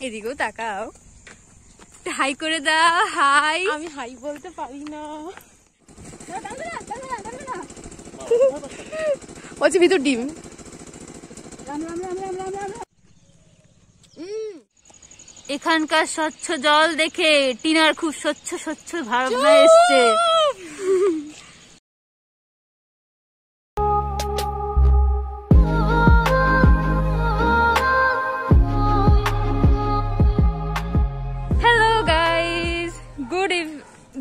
এদিকেও তাকাও, হাই করে দাও। হাই। আমি হাই বলতে পারি না। বলছি ভিতর ডিম। এখানকার স্বচ্ছ জল দেখে টিনার খুব স্বচ্ছ স্বচ্ছ ভাবনা এসছে। Hello guys,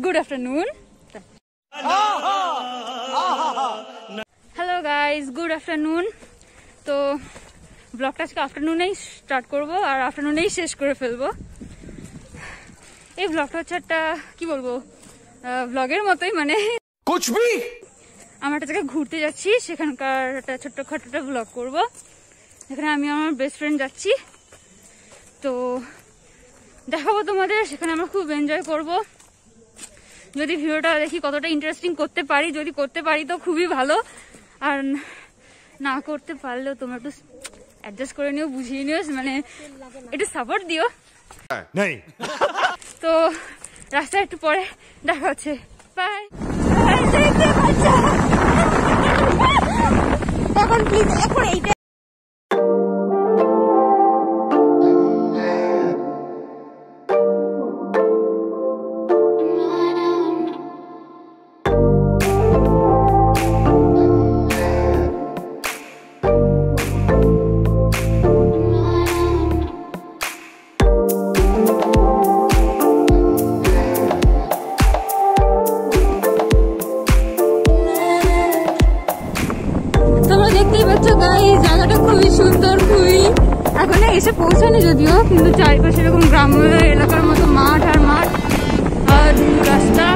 good afternoon. Hello guys, good afternoon. তো ব্লগটা আজকে আফটারনুনেই স্টার্ট করবো আর আফটারনুনেই শেষ করে ফেলবো। এই ব্লগটা হচ্ছে একটা কি বলবো, ব্লগের মতোই, মানে আমরা একটা জায়গায় ঘুরতে যাচ্ছি, সেখানকার একটা ছোট্টখাটো একটা ব্লগ করবো। এখানে আমি আমার বেস্ট ফ্রেন্ড যাচ্ছি, তো দেখাবো তোমাদের। সেখানে আমরা খুব এনজয় করব। যদি ভিডিওটা দেখি কতটা ইন্টারেস্টিং করতে পারি, যদি করতে পারি তো খুবই ভালো, আর না করতে পারলেও তোমরা একটু অ্যাডজাস্ট করে নিও, বুঝিয়ে নিও, মানে একটু সাপোর্ট দিও। তো রাস্তায় একটু পরে দেখা হচ্ছে, বাই। এখন প্লিজ এখন এইটা জায়গাটা খুবই সুন্দর, খুবই এখন এসে পৌঁছানি যদিও, কিন্তু চারিপাশে এরকম গ্রাম্য এলাকার মতো মাঠ আর মাঠ আর রাস্তা।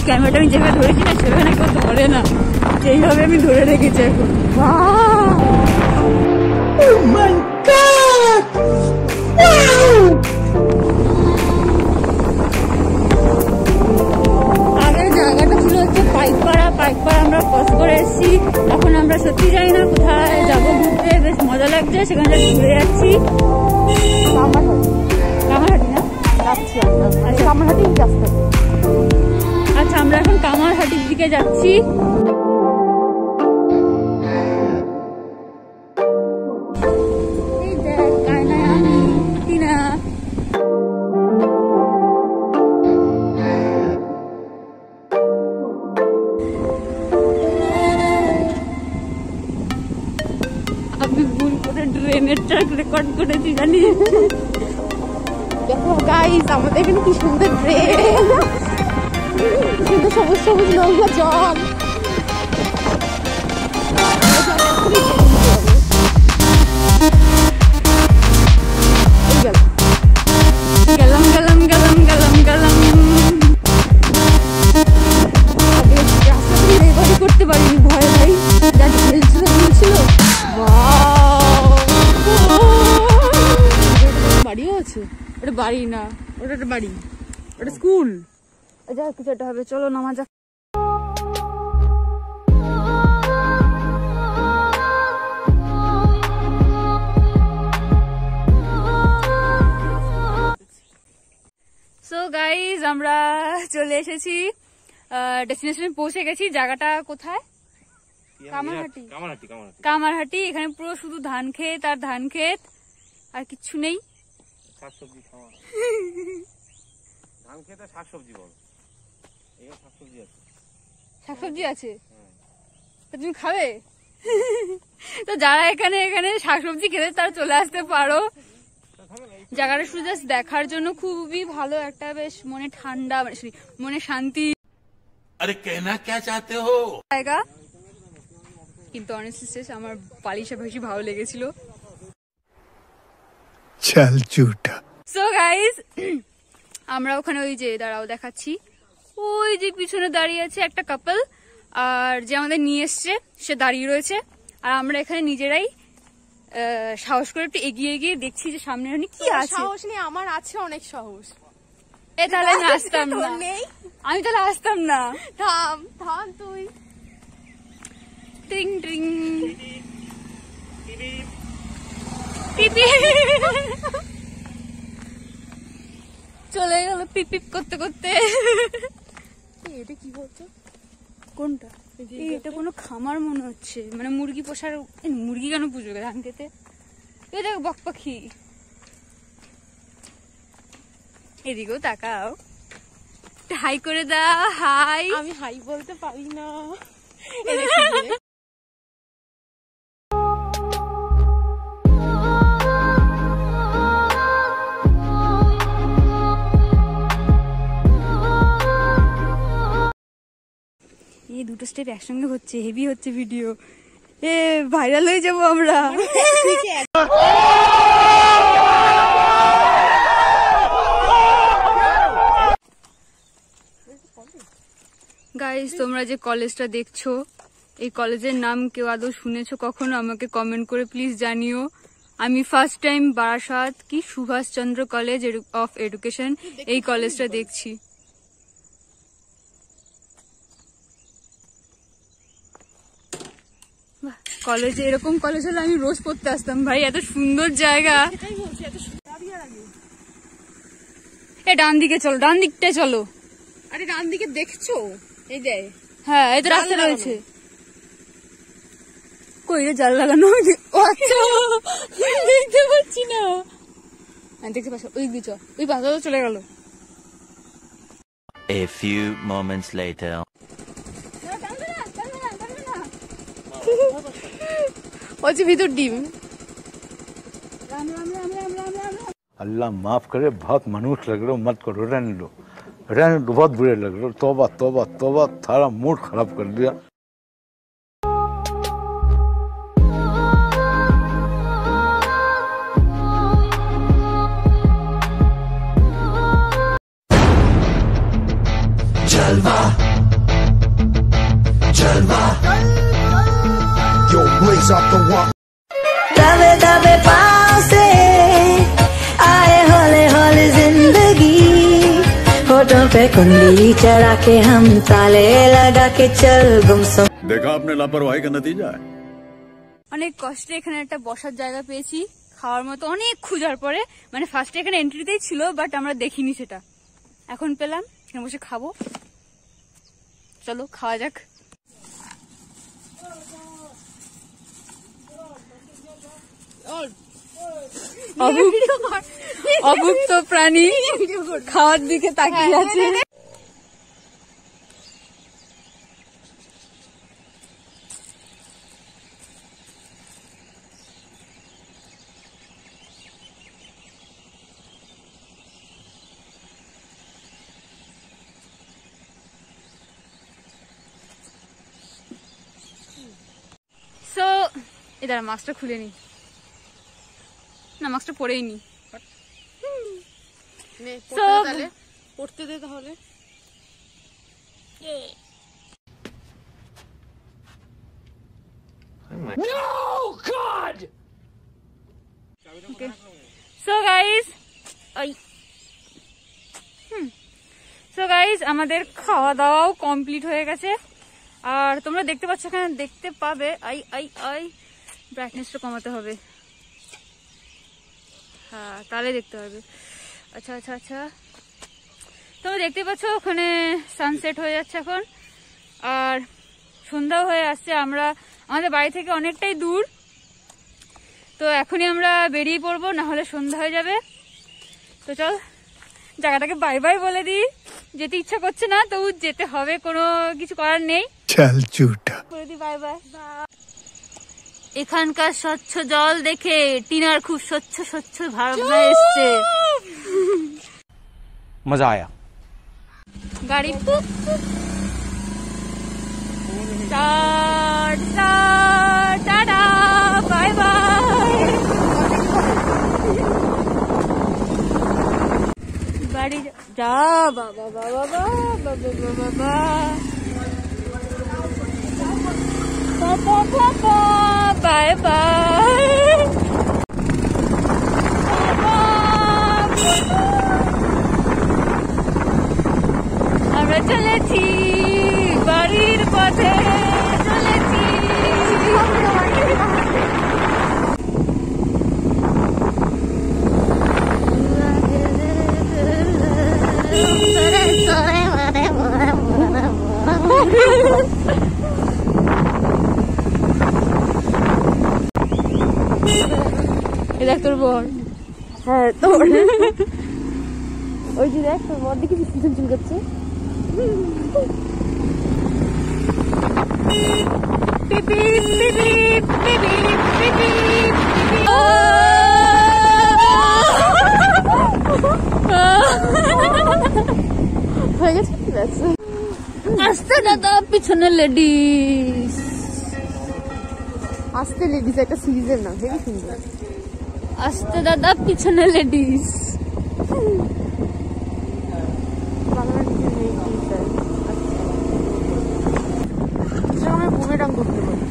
ক্যামেরাটা আমি যেভাবে ধরেছি না, সেভাবে কেউ ধরে না, সেইভাবে আমি ধরে রেখেছি এখন। আগের জায়গাটা ছিল হচ্ছে পাইকপাড়া আমরা ক্রস করে এসেছি। এখন আমরা সত্যি জানি না কোথায় যাবো ঘুরতে, বেশ মজা লাগছে, সেখানে ঘুরে যাচ্ছি। কামারহাটি না যাচ্ছি, আচ্ছা কামারহাটি রাস্তা। আচ্ছা, আমরা এখন কামারহাটির দিকে যাচ্ছি। আমি ভুল করে ট্রেনের ট্র্যাক রেকর্ড করেছি, জানি। দেখো গাইস, আমাদের এখানে কি সুন্দর ট্রেন, কিন্তু সবুজ সবুজ লঙ্কা জল। গেলাম গেলাম গেলাম গেলাম গেলাম রাস্তা করতে পারিনি, ভয় ভাই যা ঢেলছিল ঢেলছিল। বাড়িও আছে, ওটা বাড়ি না, ওটা একটা বাড়ি, ওটা স্কুল, যা কিছু একটা হবে। চলো নামা যাক। সো গাইজ, আমরা চলে এসেছি, ডেস্টিনেশনে পৌঁছে গেছি। জায়গাটা কোথায়? কামারহাটি। কামারহাটি। এখানে পুরো শুধু ধান ক্ষেত আর ধান ক্ষেত, আর কিচ্ছু নেই। শাকসবজি খাওয়া, ধান ক্ষেত আর শাকসবজি বল, এখানে শাকসবজি আছে। শাকসবজি আছে? তুমি খাবে? তো যারা এখানে শাকসবজি খেতে, তারা চলে আসতে পারো। জায়গাটা শুধু জাস্ট দেখার জন্য খুবই ভালো, একটা বেশ মনে ঠান্ডা, মনে শান্তি। আরে কেনা কে চাতে হো জায়গা। কিন্তু অনেস্টলি আমার পালিশা বেশি ভালো লেগেছিল। चल झूठा। সো গাইস আমরা ওখানে ওই যে দাঁড়াও দেখাচ্ছি, ওই যে পিছনে দাঁড়িয়ে আছে একটা কাপল, আর যে আমাদের নিয়ে এসছে সে দাঁড়িয়ে রয়েছে, আর আমরা এখানে নিজেরাই সাহস করে একটু এগিয়ে এগিয়ে দেখছি যে সামনে কি আছে। সাহস নেই, আমার আছে অনেক সাহস। তাহলে আমি আসতাম না, আমি তাহলে আসতাম না। থাম থাম তুই। টিং টিং পিপি চলে গেল পিপ পিপ করতে করতে। এটা কি বলছো? কোনটা? এটা কোনো খামার মনে হচ্ছে, মানে মুরগি পোষার। মুরগি কেন পুষবে ধান খেতে? এই দেখ বক পাখি, এদিকেও তাকাও, হাই করে দাও। হাই। আমি হাই বলতে পারি না। এই দুটো স্টেপ একসঙ্গে হচ্ছে, হেভি হচ্ছে ভিডিও, ভাইরাল হয়ে যাবো আমরা। গাইস তোমরা যে কলেজটা দেখছো, এই কলেজের নাম কেউ আদৌ শুনেছো কখনো? আমাকে কমেন্ট করে প্লিজ জানিও। আমি ফার্স্ট টাইম বারাসাত কি সুভাষচন্দ্র কলেজ অফ এডুকেশন এই কলেজটা দেখছি। কলেজে এরকম কলেজ হলে আমি রোজ পড়তে আসতাম ভাই, এত সুন্দর জায়গা। এ ডান দিকে চলো, ডান দিকটায় চলো। আরে ডান দিকে দেখছো? এই যে হ্যাঁ এই তো রাস্তা রয়েছে। কই রে জাল লাগানো? ও আচ্ছা দেখতে পাচ্ছি না। দেখতে পাচ্ছ? ওই দিকে ওই পাশে চলে গেল। A few moments later. ওই যে ভিতর ডিম। अल्लाह माफ करे, बहुत मनुष्य लग रहे हो, मत करो, रहने दो, बहुत बुरे लग रहे हो। तौबा तौबा तौबा, थारा मूड खराब कर दिया। जलवा जलवा Yo blaze up the one दबे दबे पाँव से आए हौले हौले जिंदगी, होठों पे कुंडली चढ़ा के हम ताले लगा के चल गुमसुम। देखा आपने लापरवाही का नतीजा है। অনেক কষ্টে এখানে একটা বসার জায়গা পেয়েছি, খাওয়ার মতো অনেক খোঁজার পরে। মানে ফার্স্টে এখানে এন্ট্রিতেই ছিল, বাট আমরা দেখিনি সেটা, এখন পেলাম, এখানে বসে খাবো। চলো খাওয়া যাক। অভুক্ত প্রাণী খাওয়ার দিকে তাকিয়ে আছে। সো এদার মাস্কটা খুলে নি, না মাস্কটা পরেই নি। পড়তে দে তাহলে। সো গাইস আমাদের খাওয়া দাওয়াও কমপ্লিট হয়ে গেছে, আর তোমরা দেখতে পাচ্ছ এখানে, দেখতে পাবে। ব্রাইটনেসটা কমাতে হবে, হ্যাঁ তাহলে দেখতে পাবে। আচ্ছা আচ্ছা আচ্ছা, তোমরা দেখতে পাচ্ছ ওখানে সানসেট হয়ে যাচ্ছে এখন, আর সন্ধ্যাও হয়ে আসছে। আমাদের বাড়ি থেকে অনেকটাই দূর, তো এখনই আমরা বেরিয়ে পড়বো, না হলে সন্ধ্যা হয়ে যাবে। তো চল জায়গাটাকে বাই বাই বলে দিই। যেতে ইচ্ছা করছে না, তবু যেতে হবে, কোনো কিছু করার নেই। चल झूठा। বলে দিই বাই বাই। এখানকার স্বচ্ছ জল দেখে টিনার খুব স্বচ্ছ স্বচ্ছ ভাবনা এসছে। मजा आया। গাড়ি টাটা বাই বাই। যা বাবা বাবা বাবা বাবা বাবা বাই বাই। আমরা চলেছি বাড়ির পথে চলেছি। দেখ তোর বর। হ্যাঁ তোর ওই যে দেখ তোর বর দেখি পিছন চুল করছে। হয়ে গেছে কি আছে আসতে দাদা পিছনে লেডিস। আসতে লেডিস একটা সিরিজের নাম, হেবি সুন্দর। আসতে দাদা পিছনে লেডিস। আমি বুমেরাং করতে পারি।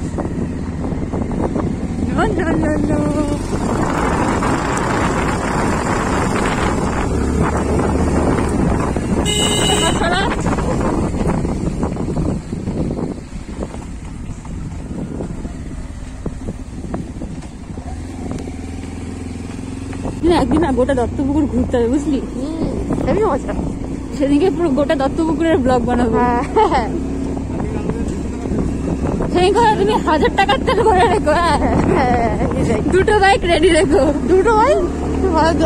একদিন না গোটা দত্তপুকুর ঘুরতে হবে বুঝলি, হেবি মজা। সেদিকে পুরো গোটা দত্তপুকুরের ব্লগ বানাবো। হ্যাঁ সেদিকে তুমি 1000 টাকার তেল করে রেখো। দুটো বাইক রেডি রেখো। দুটো বাইক?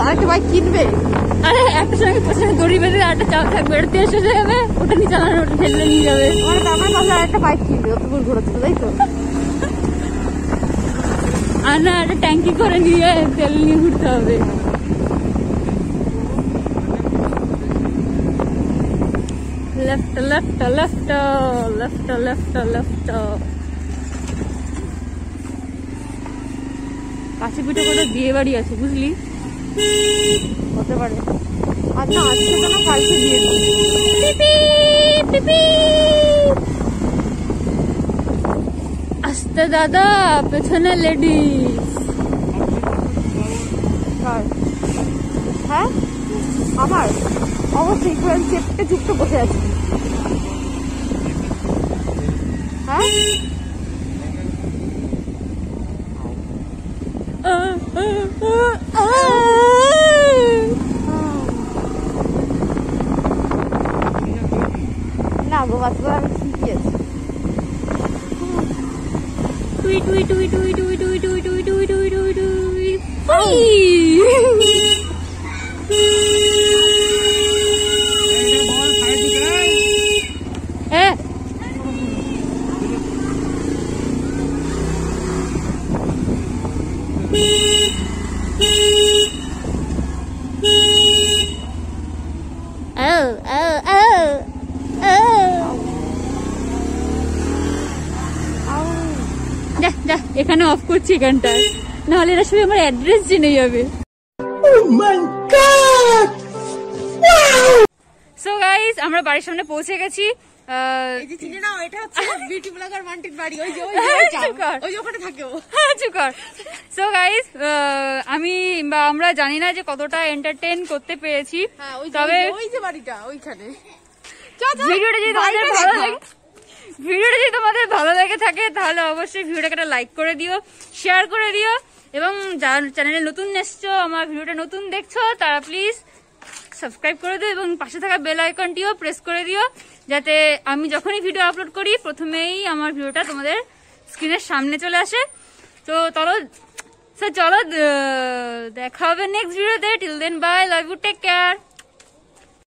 আরেকটা বাইক কিনবে? আরে একটা সঙ্গে পেছনে দড়ি বেঁধে আরেকটা চাল থাকবে, এটা তেল শেষ হয়ে যাবে, ওটা নিয়ে চালানো, ওটা ঠেলে নিয়ে যাবে। আমার পাশে আরেকটা বাইক কিনবে, দত্তপুর ঘোরাতে, তাই তো? আর না একটা ট্যাঙ্কি করে নিয়ে তেল নিয়ে ঘুরতে হবে। Left left left left left left. কাছে পিঠে করে বিয়ে বাড়ি আছে বুঝলি, হতে পারে। আর না আজকে তো না কালকে দিয়ে আসতে দাদা পেছনে লেডিস। হ্যাঁ আমার অবশ্যই চেপটে চুপটে বসে আছি। হ্যাঁ না গো বাচ্চা আমি ঠিকই আছি। টুই টুই টুই টুই টুই টুই টুই টুই টুই টুই টুই টুই। এখানে অফ করছি এখানটা, নাহলে এরা সবাই আমার অ্যাড্রেস জেনে যাবে। সো গাইস আমরা বাড়ির সামনে পৌঁছে গেছি। এই যে চিনি না, এটা হচ্ছে বিউটি ব্লগার মান্টির বাড়ি। ওই যে ওই ওখানে থাকে ও। চুকার। সো গাইস আমরা জানি না যে কতটা এন্টারটেইন করতে পেরেছি, তবে ওই যে বাড়িটা ওইখানে। ভিডিওটা যদি তোমাদের ভালো লেগে থাকে তাহলে অবশ্যই ভিডিওটাকে একটা লাইক করে দিও, শেয়ার করে দিও, এবং যারা চ্যানেলে নতুন এসছো, আমার ভিডিওটা নতুন দেখছো, তারা প্লিজ সাবস্ক্রাইব করে দিও এবং পাশে থাকা বেল আইকনটিও প্রেস করে দিও, যাতে আমি যখনই ভিডিও আপলোড করি প্রথমেই আমার ভিডিওটা তোমাদের স্ক্রিনের সামনে চলে আসে। তো চলো দেখা হবে নেক্সট ভিডিওতে। Till then bye, love you, take care.